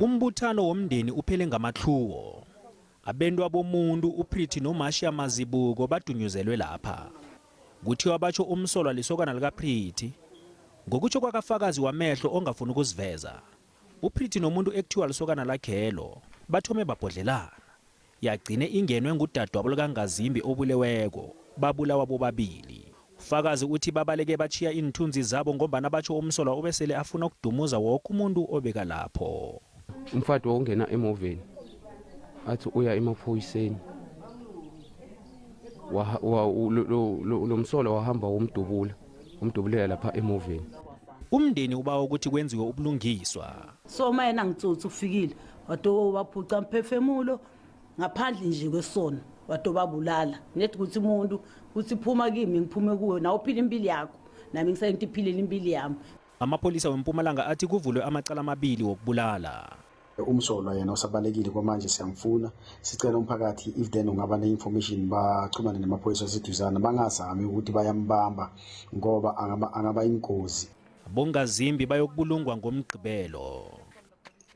Umbuthano womndeni uphele ngamathluwo. Abentwa bomuntu uPretty noMarcia Mazibuko badunyuzelwe lapha. Kuthiwa batjho umnsolwa lisokana likaPretty. Ngokutsho kwakafakazi wamehlo ongafuni ukuziveza. uPretty nomuntu ekuthiwa lisokana lakhelo bathome babhodlelana. Yagcine ingenwe ngudadwabo likangazimbi obuleweko babulawa bobabili. Ufakazi uthi babaleke bachiya inthunzi zabo ngombana batjho umnsolwa obesele afuna ukudumuza wonke umuntu obeka lapho. Umfati wongena emoveni athi uya emaphoyiseni lo msolwa wahamba umdubulela lapha emoveni. Umndeni uba ukuthi kwenziwe ubulungiswa. So mayena ngitsotsi ufikile wato waphuca umphefemulo ngaphandle nje kwesona wato babulala nethi ukuthi umuntu uthi phuma kimi ngiphume kuwe nawe uphila impilo yakho nami ngisayinto iphile impilo yami. Amapholisa weMpumalanga athi kuvulwe amacala amabili wokubulala. Umsolwa yena usabalekile kwamanje siyamfuna sicela umphakathi if then ungaba ne-information bachumane namaphoyisa aseduzana bangazami ukuthi bayambamba ngoba angaba ingozi. Bongazimbi bayokubulungwa ngomgqibelo.